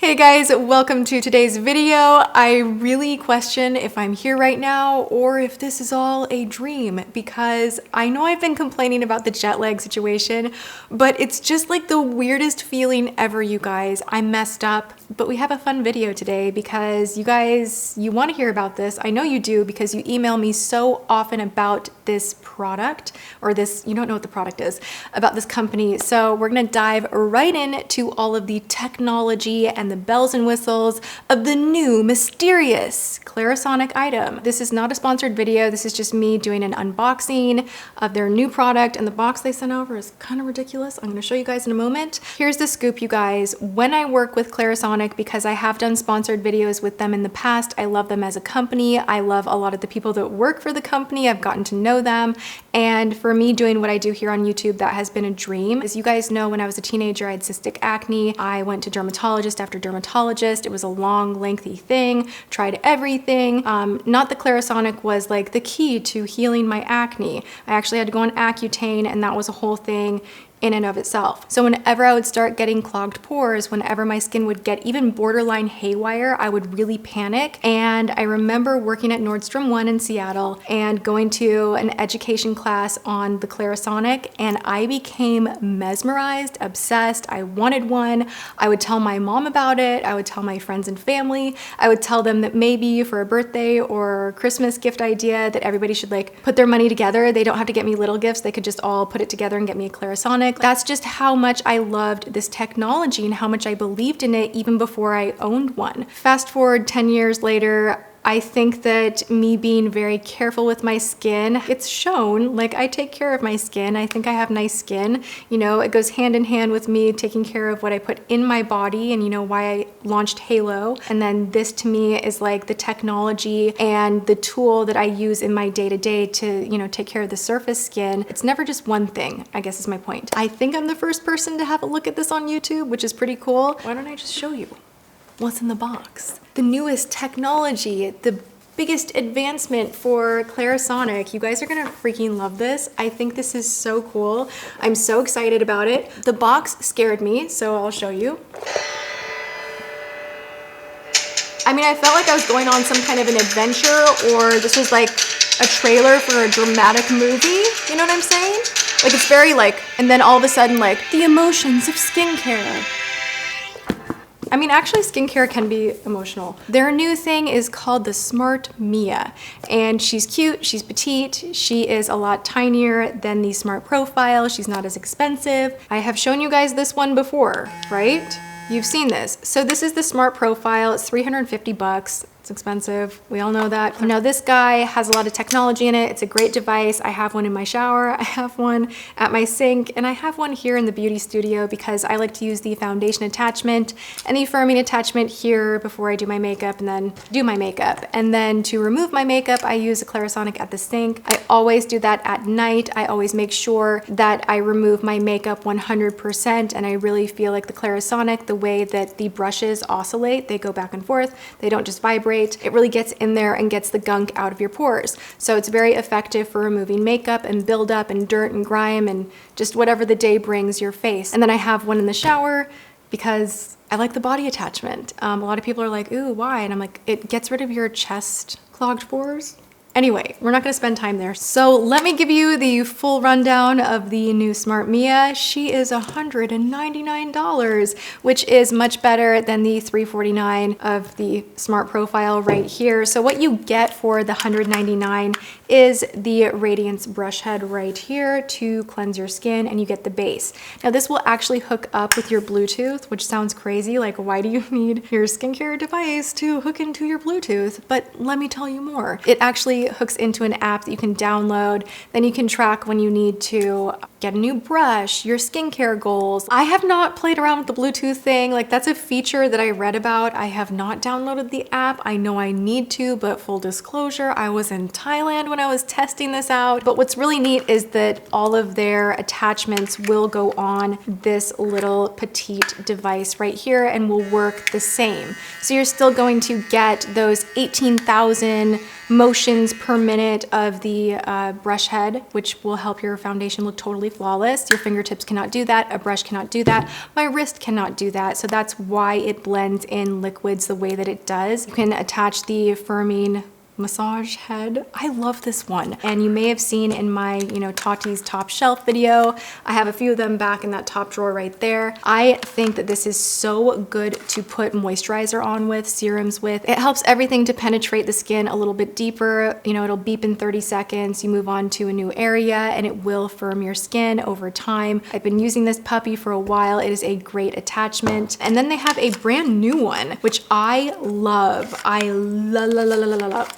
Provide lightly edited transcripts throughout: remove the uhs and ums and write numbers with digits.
Hey guys, welcome to today's video. I really question if I'm here right now or if this is all a dream, because I know I've been complaining about the jet lag situation, but it's just like the weirdest feeling ever, you guys. I messed up, but we have a fun video today because you guys, you want to hear about this. I know you do because you email me so often about this product, or this, you don't know what the product is, about this company. So we're gonna dive right into all of the technology and the bells and whistles of the new mysterious Clarisonic item. This is not a sponsored video. This is just me doing an unboxing of their new product, and the box they sent over is kind of ridiculous. I'm gonna show you guys in a moment. Here's the scoop, you guys. When I work with Clarisonic, because I have done sponsored videos with them in the past, I love them as a company. I love a lot of the people that work for the company. I've gotten to know them. And for me doing what I do here on YouTube, that has been a dream. As you guys know, when I was a teenager, I had cystic acne. I went to dermatologist after dermatologist. It was a long, lengthy thing. Tried everything. Not that Clarisonic was like the key to healing my acne. I actually had to go on Accutane, and that was a whole thing in and of itself. So whenever I would start getting clogged pores, whenever my skin would get even borderline haywire, I would really panic. And I remember working at Nordstrom 1 in Seattle and going to an education class on the Clarisonic, and I became mesmerized, obsessed. I wanted one. I would tell my mom about it. I would tell my friends and family. I would tell them that maybe for a birthday or Christmas gift idea that everybody should like put their money together. They don't have to get me little gifts. They could just all put it together and get me a Clarisonic. That's just how much I loved this technology and how much I believed in it even before I owned one. Fast forward 10 years later, I think that me being very careful with my skin, it's shown. Like, I take care of my skin. I think I have nice skin. You know, it goes hand in hand with me taking care of what I put in my body, and you know why I launched Halo. And then this to me is like the technology and the tool that I use in my day-to-day to, you know, take care of the surface skin. It's never just one thing, I guess is my point. I think I'm the first person to have a look at this on YouTube, which is pretty cool. Why don't I just show you what's in the box? The newest technology, the biggest advancement for Clarisonic. You guys are gonna freaking love this. I think this is so cool. I'm so excited about it. The box scared me, so I'll show you. I mean, I felt like I was going on some kind of an adventure, or this was like a trailer for a dramatic movie. You know what I'm saying? Like, it's very like, and then all of a sudden, like, the emotions of skincare. I mean, actually, skincare can be emotional. Their new thing is called the Smart Mia, and she's cute, she's petite, she is a lot tinier than the Smart Profile, she's not as expensive. I have shown you guys this one before, right? You've seen this. So this is the Smart Profile, it's 350 bucks. It's expensive. We all know that. Now this guy has a lot of technology in it. It's a great device. I have one in my shower. I have one at my sink, and I have one here in the beauty studio because I like to use the foundation attachment and the firming attachment here before I do my makeup and then do my makeup. And then to remove my makeup, I use a Clarisonic at the sink. I always do that at night. I always make sure that I remove my makeup 100%, and I really feel like the Clarisonic, the way that the brushes oscillate, they go back and forth. They don't just vibrate. It really gets in there and gets the gunk out of your pores. So it's very effective for removing makeup and buildup and dirt and grime and just whatever the day brings your face. And then I have one in the shower because I like the body attachment. A lot of people are like, ooh, why? And I'm like, it gets rid of your chest clogged pores. Anyway, we're not gonna spend time there. So let me give you the full rundown of the new Smart Mia. She is $199, which is much better than the $349 of the Smart Profile right here. So what you get for the $199 is the Radiance brush head right here to cleanse your skin, and you get the base. Now this will actually hook up with your Bluetooth, which sounds crazy. Like, why do you need your skincare device to hook into your Bluetooth? But let me tell you more. It actually hooks into an app that you can download. Then you can track when you need to get a new brush, your skincare goals. I have not played around with the Bluetooth thing. Like, that's a feature that I read about. I have not downloaded the app. I know I need to, but full disclosure, I was in Thailand when I was testing this out. But what's really neat is that all of their attachments will go on this little petite device right here and will work the same. So you're still going to get those 18,000 motions per minute of the brush head, which will help your foundation look totally flawless. Your fingertips cannot do that. A brush cannot do that. My wrist cannot do that. So that's why it blends in liquids the way that it does. You can attach the firming massage head. I love this one. And you may have seen in my, Tati's top shelf video, I have a few of them back in that top drawer right there. I think that this is so good to put moisturizer on with, serums with. It helps everything to penetrate the skin a little bit deeper. It'll beep in 30 seconds. You move on to a new area and it will firm your skin over time. I've been using this puppy for a while. It is a great attachment. And then they have a brand new one, which I love. I love.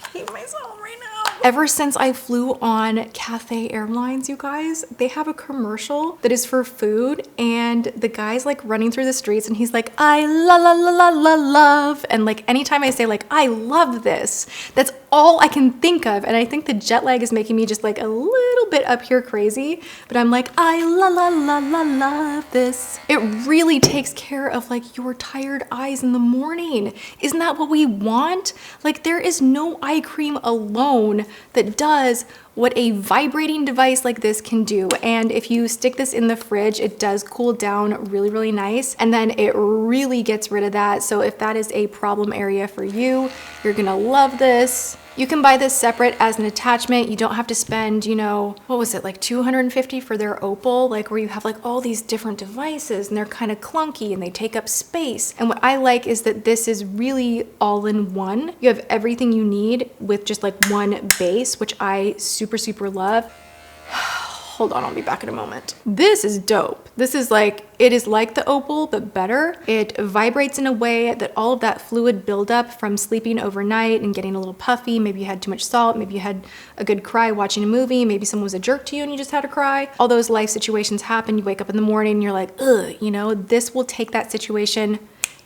I hate myself right now. Ever since I flew on Cathay Airlines, you guys, they have a commercial that is for food, and the guy's like running through the streets and he's like, I love. And like anytime I say like, I love this, that's all I can think of. And I think the jet lag is making me just like a little bit up here crazy, but I'm like, I love this. It really takes care of like your tired eyes in the morning. Isn't that what we want? Like there is no eye cream alone that does what a vibrating device like this can do. And if you stick this in the fridge, it does cool down really nice. And then it really gets rid of that. So if that is a problem area for you, you're gonna love this. You can buy this separate as an attachment. You don't have to spend, what was it, like $250 for their Opal, like where you have like all these different devices and they're kind of clunky and they take up space. And what I like is that this is really all in one. You have everything you need with just like one base, which I super love. Hold on, I'll be back in a moment. This is dope. This is like, it is like the Opal, but better. It vibrates in a way that all of that fluid buildup from sleeping overnight and getting a little puffy, maybe you had too much salt, maybe you had a good cry watching a movie, maybe someone was a jerk to you and you just had a cry. All those life situations happen, you wake up in the morning and you're like, ugh, this will take that situation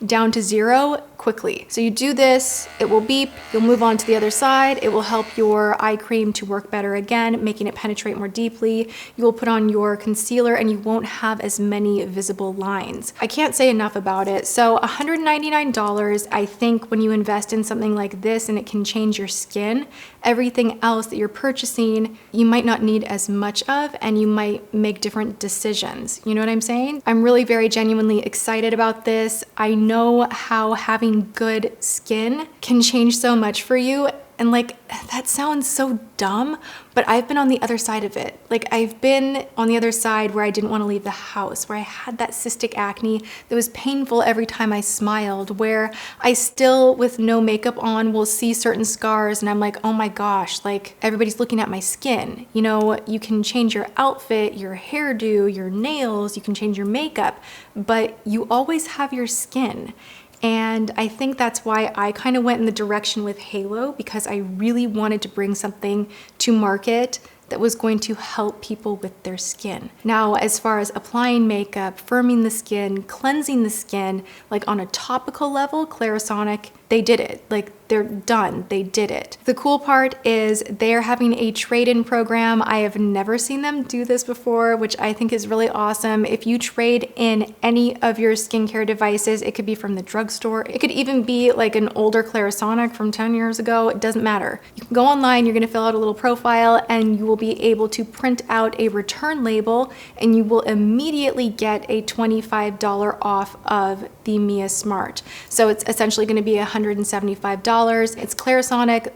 down to zero quickly. So you do this, it will beep, you'll move on to the other side, it will help your eye cream to work better again, making it penetrate more deeply. You will put on your concealer and you won't have as many visible lines. I can't say enough about it. So $199, I think when you invest in something like this and it can change your skin, everything else that you're purchasing, you might not need as much of, and you might make different decisions. You know what I'm saying? I'm really very genuinely excited about this. I know how having good skin can change so much for you. And like, that sounds so dumb, but I've been on the other side of it. Like I've been on the other side where I didn't want to leave the house, where I had that cystic acne that was painful every time I smiled, where I still, with no makeup on, will see certain scars and I'm like, oh my gosh, like everybody's looking at my skin. You can change your outfit, your hairdo, your nails, you can change your makeup, but you always have your skin. And I think that's why I kind of went in the direction with Halo, because I really wanted to bring something to market that was going to help people with their skin. Now, as far as applying makeup, firming the skin, cleansing the skin, like on a topical level, Clarisonic, they did it. Like they're done, they did it. The cool part is they're having a trade-in program. I have never seen them do this before, which I think is really awesome. If you trade in any of your skincare devices, it could be from the drugstore, it could even be like an older Clarisonic from 10 years ago, it doesn't matter. You can go online, you're gonna fill out a little profile, and you will be able to print out a return label, and you will immediately get a $25 off of the Mia Smart. So it's essentially gonna be $175. It's Clarisonic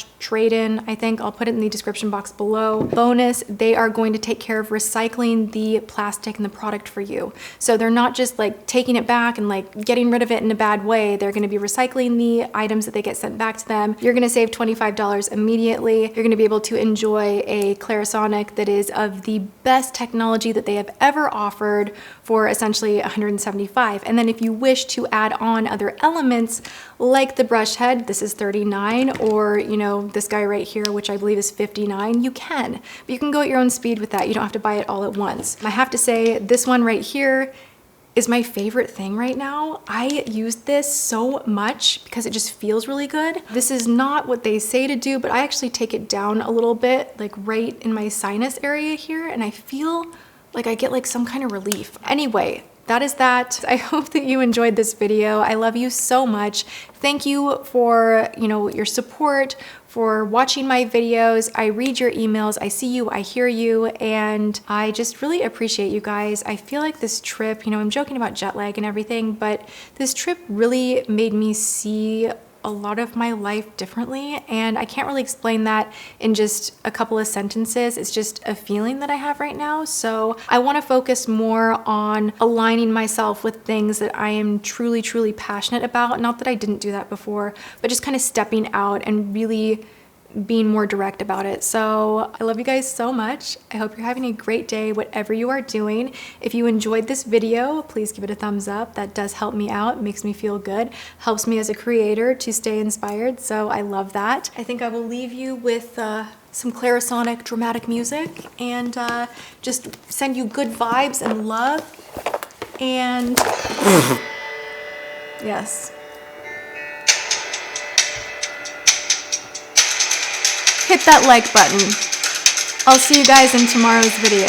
/ trade-in, I think. I'll put it in the description box below. Bonus, they are going to take care of recycling the plastic and the product for you. So they're not just like taking it back and like getting rid of it in a bad way. They're gonna be recycling the items that they get sent back to them. You're gonna save $25 immediately. You're gonna be able to enjoy a Clarisonic that is of the best technology that they have ever offered for essentially $175. And then if you wish to add on other elements like the brush head, this is $39, or this guy right here, which I believe is $59, you can. But you can go at your own speed with that. You don't have to buy it all at once. I have to say, this one right here is my favorite thing right now. I used this so much because it just feels really good. This is not what they say to do, but I actually take it down a little bit, like right in my sinus area here, and I feel like I get like some kind of relief. Anyway, that is that. I hope that you enjoyed this video. I love you so much. Thank you for, your support, for watching my videos. I read your emails, I see you, I hear you, and I just really appreciate you guys. I feel like this trip, I'm joking about jet lag and everything, but this trip really made me see a lot of my life differently, and I can't really explain that in just a couple of sentences. It's just a feeling that I have right now. So I want to focus more on aligning myself with things that I am truly, truly passionate about. Not that I didn't do that before, but just kind of stepping out and really being more direct about it. So I love you guys so much. I hope you're having a great day, whatever you are doing. If you enjoyed this video, please give it a thumbs up. That does help me out. It makes me feel good. Helps me as a creator to stay inspired. So I love that. I think I will leave you with some Clarisonic dramatic music and just send you good vibes and love. And yes. Hit that like button. I'll see you guys in tomorrow's video.